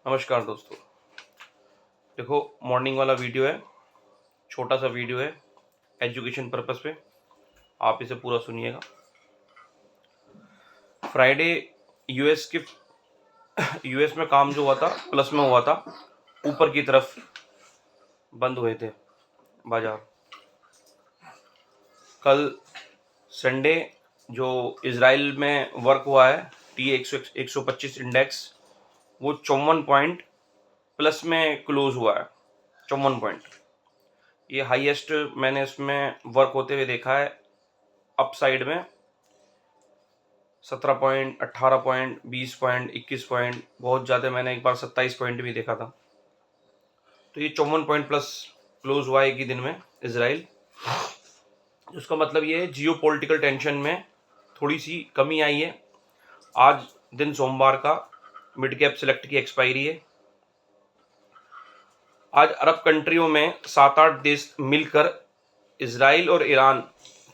नमस्कार दोस्तों। देखो, मॉर्निंग वाला वीडियो है, छोटा सा वीडियो है एजुकेशन पर्पस पे। आप इसे पूरा सुनिएगा। फ्राइडे यूएस में काम जो हुआ था प्लस में हुआ था, ऊपर की तरफ बंद हुए थे बाजार। कल संडे जो इजराइल में वर्क हुआ है T125 इंडेक्स, वो 54 पॉइंट प्लस में क्लोज हुआ है। 54 पॉइंट, ये हाईएस्ट मैंने इसमें वर्क होते हुए देखा है। अप साइड में 17 पॉइंट, 18 पॉइंट, 20 पॉइंट, 21 पॉइंट, बहुत ज़्यादा मैंने एक बार 27 पॉइंट भी देखा था। तो ये 54 पॉइंट प्लस क्लोज हुआ एक ही दिन में इजराइल। उसका मतलब ये है जियो पॉलिटिकल टेंशन में थोड़ी सी कमी आई है। आज दिन सोमवार का मिड कैप सेलेक्ट की एक्सपायरी है। आज अरब कंट्रियों में 7-8 देश मिलकर इजराइल और ईरान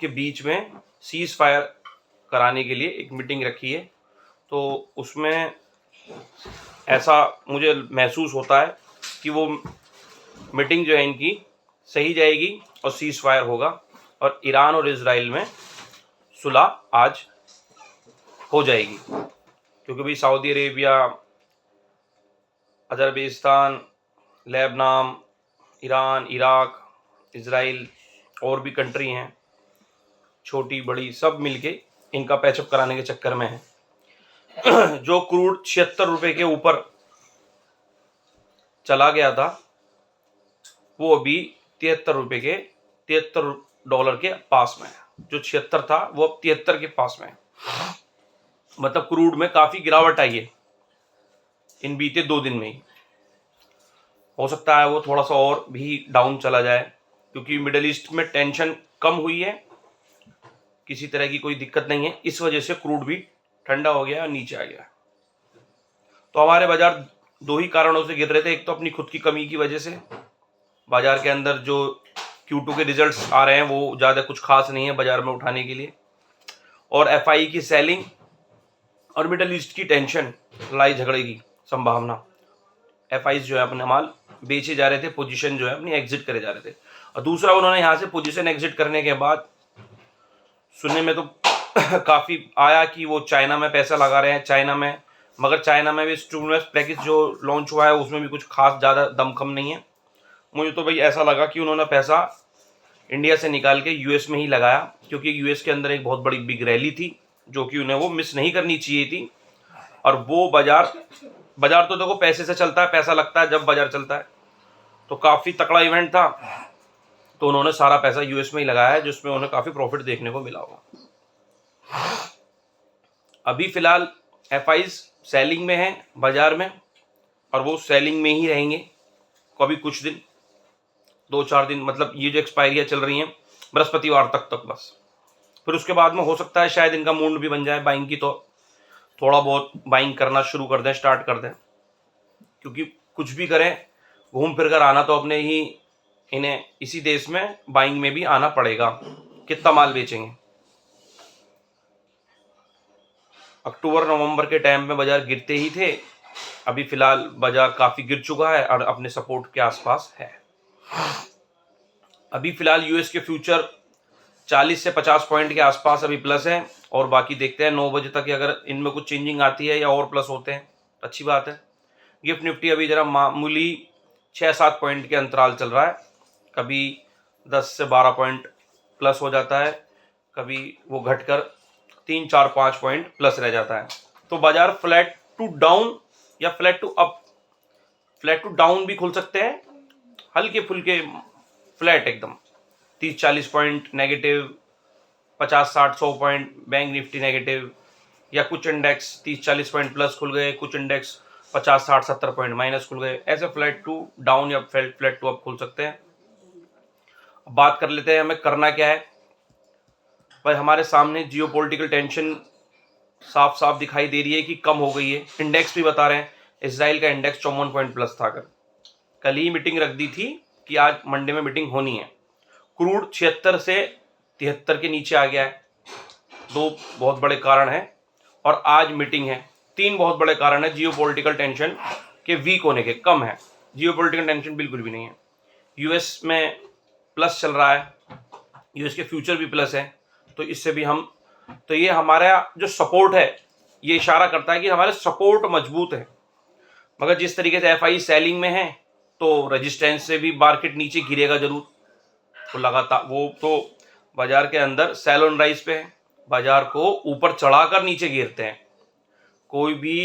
के बीच में सीज फायर कराने के लिए एक मीटिंग रखी है। तो उसमें ऐसा मुझे महसूस होता है कि वो मीटिंग जो है इनकी सही जाएगी और सीज फायर होगा और ईरान और इजराइल में सुलह आज हो जाएगी। क्योंकि भाई Saudi Arabia, Azerbaijan, Lebanon, Iran, Iraq, Israel और भी कंट्री हैं, छोटी बड़ी सब मिलके इनका पैचअप कराने के चक्कर में है। जो क्रूड 76 रुपये के ऊपर चला गया था, वो अभी 73 रुपये के, $73 के पास में है। जो 76 था वो अब 73 के पास में है। मतलब क्रूड में काफ़ी गिरावट आई है इन बीते 2 दिन में ही। हो सकता है वो थोड़ा सा और भी डाउन चला जाए, क्योंकि मिडल ईस्ट में टेंशन कम हुई है, किसी तरह की कोई दिक्कत नहीं है। इस वजह से क्रूड भी ठंडा हो गया और नीचे आ गया। तो हमारे बाजार 2 ही कारणों से गिर रहे थे। एक तो अपनी खुद की कमी की वजह से, बाजार के अंदर जो Q2 के रिजल्ट्स आ रहे हैं वो ज़्यादा कुछ खास नहीं है बाजार में उठाने के लिए, और FI की सेलिंग और मिडल ईस्ट की टेंशन, लड़ाई झगड़े की संभावना। FIs जो है अपने माल बेचे जा रहे थे, पोजीशन जो है अपनी एग्जिट करे जा रहे थे। और दूसरा, उन्होंने यहाँ से पोजीशन एग्जिट करने के बाद सुनने में तो काफ़ी आया कि वो चाइना में पैसा लगा रहे हैं, चाइना में। मगर चाइना में भी स्टिमुलस पैकेज जो लॉन्च हुआ है उसमें भी कुछ खास ज़्यादा दमखम नहीं है। मुझे तो भाई ऐसा लगा कि उन्होंने पैसा इंडिया से निकाल के यूएस में ही लगाया, क्योंकि यूएस के अंदर एक बहुत बड़ी बिग रैली थी जो कि उन्हें वो मिस नहीं करनी चाहिए थी। और वो बाजार तो देखो पैसे से चलता है, पैसा लगता है जब बाजार चलता है। तो काफ़ी तगड़ा इवेंट था, तो उन्होंने सारा पैसा यूएस में ही लगाया है, जिसमें उन्हें काफ़ी प्रॉफिट देखने को मिला होगा। अभी फिलहाल FIs सेलिंग में है बाजार में, और वो सेलिंग में ही रहेंगे कभी कुछ दिन, 2-4 दिन। मतलब ये जो एक्सपायरियाँ चल रही हैं बृहस्पतिवार तक बस। फिर उसके बाद में हो सकता है शायद इनका मूड भी बन जाए बाइंग की, तो थोड़ा बहुत बाइंग करना शुरू कर दें, स्टार्ट कर दें। क्योंकि कुछ भी करें, घूम फिर कर आना तो अपने ही, इन्हें इसी देश में बाइंग में भी आना पड़ेगा। कितना माल बेचेंगे। अक्टूबर नवंबर के टाइम में बाजार गिरते ही थे, अभी फिलहाल बाजार काफ़ी गिर चुका है और अपने सपोर्ट के आसपास है। अभी फिलहाल यूएस के फ्यूचर 40 से 50 पॉइंट के आसपास अभी प्लस है, और बाकी देखते हैं 9 बजे तक अगर इनमें कुछ चेंजिंग आती है या और प्लस होते हैं तो अच्छी बात है। गिफ्ट निफ्टी अभी जरा मामूली 6-7 पॉइंट के अंतराल चल रहा है, कभी 10 से 12 पॉइंट प्लस हो जाता है, कभी वो घटकर 3-4-5 पॉइंट प्लस रह जाता है। तो बाजार फ्लैट टू डाउन या flat to up, flat to down भी खुल सकते हैं, हल्के फुल्के फ्लैट एकदम 30-40 point negative, 50-60-100 point bank Nifty negative, या कुछ इंडेक्स 30-40 पॉइंट प्लस खुल गए, कुछ इंडेक्स 50-60-70 पॉइंट माइनस खुल गए। ऐसे फ्लैट टू डाउन या फ्लैट टू अप खुल सकते हैं। बात कर लेते हैं हमें करना क्या है। भाई हमारे सामने जियोपॉलिटिकल टेंशन साफ साफ दिखाई दे रही है कि कम हो गई है। इंडेक्स भी बता रहे हैं, इजराइल का इंडेक्स 54 पॉइंट प्लस था। कल ही मीटिंग रख दी थी कि आज मंडे में मीटिंग होनी है। क्रूड 76 से 73 के नीचे आ गया है। 2 बहुत बड़े कारण हैं, और आज मीटिंग है। 3 बहुत बड़े कारण है जियोपॉलिटिकल टेंशन के वीक होने के कम है, जियोपॉलिटिकल टेंशन बिल्कुल भी नहीं है। यूएस में प्लस चल रहा है, यूएस के फ्यूचर भी प्लस है, तो इससे भी हम, तो ये हमारा जो सपोर्ट है ये इशारा करता है कि हमारे सपोर्ट मजबूत है। मगर जिस तरीके से एफआई सेलिंग में है तो रेजिस्टेंस से भी मार्केट नीचे गिरेगा जरूर, तो लगातार वो तो बाजार के अंदर सेल ऑन राइज पे है, बाजार को ऊपर चढ़ाकर नीचे गिरते हैं। कोई भी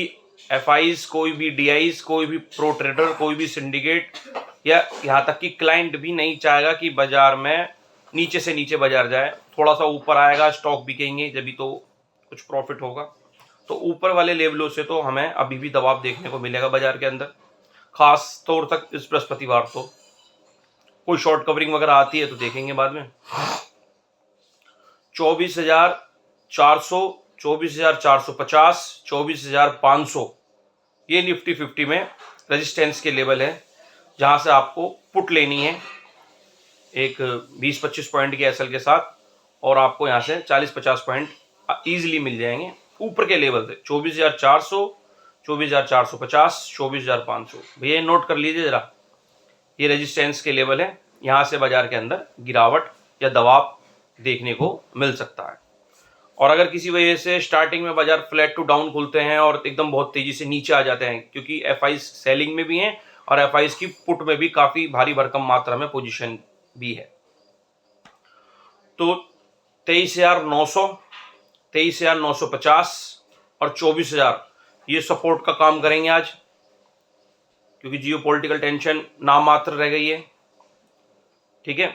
एफआईज, कोई भी डीआईज, कोई भी प्रो ट्रेडर, कोई भी सिंडिकेट या यहाँ तक कि क्लाइंट भी नहीं चाहेगा कि बाजार में नीचे से नीचे बाजार जाए। थोड़ा सा ऊपर आएगा, स्टॉक बिकेंगे, जब भी तो कुछ प्रॉफिट होगा। तो ऊपर वाले लेवलों से तो हमें अभी भी दबाव देखने को मिलेगा बाजार के अंदर, खास तौर तक इस बृहस्पतिवार। तो कोई शॉर्ट कवरिंग वगैरह आती है तो देखेंगे बाद में। 24,400, 24,450, 24,500 ये निफ्टी 50 में रेजिस्टेंस के लेवल है, जहां से आपको पुट लेनी है एक 20-25 पॉइंट के एसएल के साथ, और आपको यहां से 40-50 पॉइंट इजीली मिल जाएंगे ऊपर के लेवल से। 24,400, 24,450, 24,500 भैया नोट कर लीजिए जरा, ये रेजिस्टेंस के लेवल है, यहाँ से बाजार के अंदर गिरावट या दबाव देखने को मिल सकता है। और अगर किसी वजह से स्टार्टिंग में बाजार फ्लैट टू डाउन खुलते हैं और एकदम बहुत तेजी से नीचे आ जाते हैं, क्योंकि एफआई सेलिंग में भी हैं और एफआई की पुट में भी काफी भारी भरकम मात्रा में पोजीशन भी है, तो 23,900, 23,950 और 24,000 ये सपोर्ट का काम करेंगे आज, क्योंकि जियोपॉलिटिकल टेंशन नाम मात्र रह गई है। ठीक है,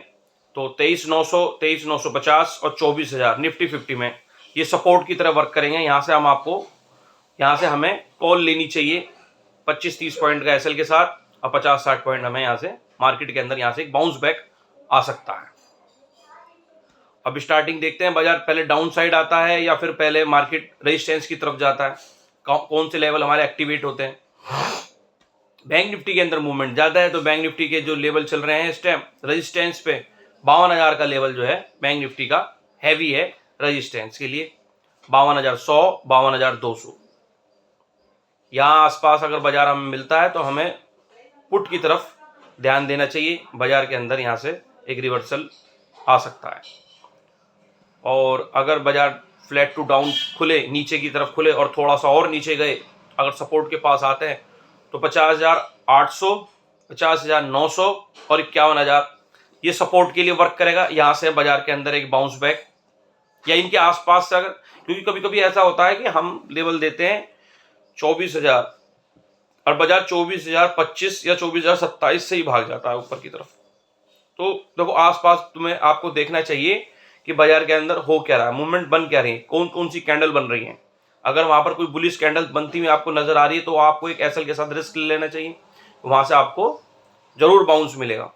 तो 23,900, 23,950 और 24,000 निफ्टी 50 में ये सपोर्ट की तरह वर्क करेंगे। यहाँ से हम आपको, यहाँ से हमें कॉल लेनी चाहिए 25-30 पॉइंट का एसएल के साथ, और 50-60 पॉइंट हमें यहाँ से मार्केट के अंदर यहाँ से एक बाउंस बैक आ सकता है। अब स्टार्टिंग देखते हैं, बाजार पहले डाउन साइड आता है या फिर पहले मार्केट रेजिस्टेंस की तरफ जाता है, कौन से लेवल हमारे एक्टिवेट होते हैं। बैंक निफ्टी के अंदर मूवमेंट ज्यादा है, तो बैंक निफ्टी के जो लेवल चल रहे हैं इस टाइम रेजिस्टेंस पे 52,000 का लेवल जो है बैंक निफ्टी का हैवी है रेजिस्टेंस के लिए। 52,100, 52,200 यहाँ आसपास अगर बाजार हमें मिलता है तो हमें पुट की तरफ ध्यान देना चाहिए। बाजार के अंदर यहाँ से एक रिवर्सल आ सकता है, और अगर बाजार फ्लैट टू डाउन खुले, नीचे की तरफ खुले और थोड़ा सा और नीचे गए, अगर सपोर्ट के पास आते हैं तो 50,800, 50,900 और 51,000 ये सपोर्ट के लिए वर्क करेगा। यहाँ से बाजार के अंदर एक बाउंस बैक या इनके आसपास से, अगर, क्योंकि कभी कभी ऐसा होता है कि हम लेवल देते हैं 24,000 और बाजार 24,025 या 24,027 से ही भाग जाता है ऊपर की तरफ। तो देखो आसपास तुम्हें, आपको देखना चाहिए कि बाजार के अंदर हो क्या रहा है, मूवमेंट बन क्या रही है, कौन कौन सी कैंडल बन रही है। अगर वहां पर कोई बुलिश कैंडल बनती हुई आपको नजर आ रही है तो आपको एक एसएल के साथ रिस्क लेना चाहिए, वहां से आपको जरूर बाउंस मिलेगा।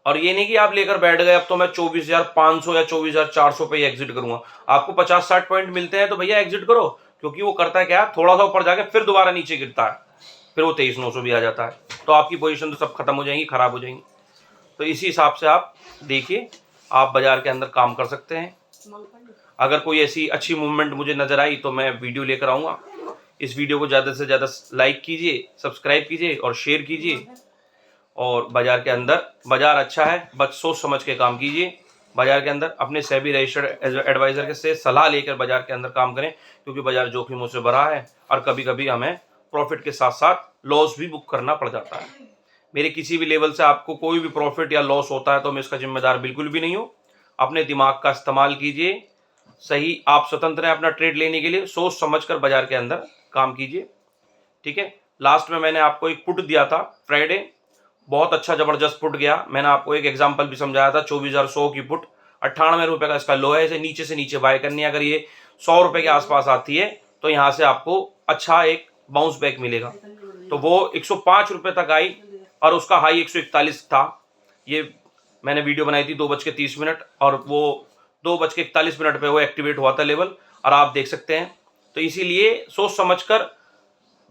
और ये नहीं कि आप लेकर बैठ गए अब तो मैं 24,500 या 24,400 पे एग्जिट करूंगा। आपको 50-60 पॉइंट मिलते हैं तो भैया एग्जिट करो, क्योंकि वो करता है क्या, थोड़ा सा ऊपर जाके फिर दोबारा नीचे गिरता है, फिर वो 23,900 भी आ जाता है, तो आपकी पोजीशन तो सब खत्म हो जाएंगी, खराब हो जाएंगी। तो इसी हिसाब से आप देखिए, आप बाजार के अंदर काम कर सकते हैं। अगर कोई ऐसी अच्छी मूवमेंट मुझे नजर आई तो मैं वीडियो लेकर आऊँगा। इस वीडियो को ज़्यादा से ज़्यादा लाइक कीजिए, सब्सक्राइब कीजिए और शेयर कीजिए। और बाजार के अंदर, बाजार अच्छा है, बस सोच समझ के काम कीजिए। बाजार के अंदर अपने सेबी रजिस्टर्ड एडवाइजर के से सलाह लेकर बाजार के अंदर काम करें, क्योंकि बाजार जोखिमों से भरा है और कभी कभी हमें प्रॉफिट के साथ साथ लॉस भी बुक करना पड़ जाता है। मेरे किसी भी लेवल से आपको कोई भी प्रॉफिट या लॉस होता है तो मैं इसका जिम्मेदार बिल्कुल भी नहीं हूँ। अपने दिमाग का इस्तेमाल कीजिए, सही, आप स्वतंत्र हैं अपना ट्रेड लेने के लिए, सोच समझकर बाजार के अंदर काम कीजिए। ठीक है, लास्ट में मैंने आपको एक पुट दिया था फ्राइडे, बहुत अच्छा जबरदस्त पुट गया। मैंने आपको एक एग्जांपल भी समझाया था, 24,100 की पुट, 98 रुपए का इसका लो है, इसे नीचे से नीचे बाय करनी है। अगर ये 100 रुपए के आसपास आती है तो यहाँ से आपको अच्छा एक बाउंस बैक मिलेगा। तो वो 105 रुपए तक आई और उसका हाई 141 था। ये मैंने वीडियो बनाई थी 2:30 और वो 2:41 पे वो एक्टिवेट हुआ था लेवल, और आप देख सकते हैं। तो इसीलिए सोच समझकर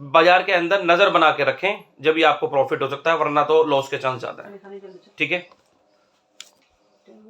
बाजार के अंदर नजर बना के रखें, जब भी आपको प्रॉफिट हो सकता है, वरना तो लॉस के चांस ज्यादा है। ठीक है।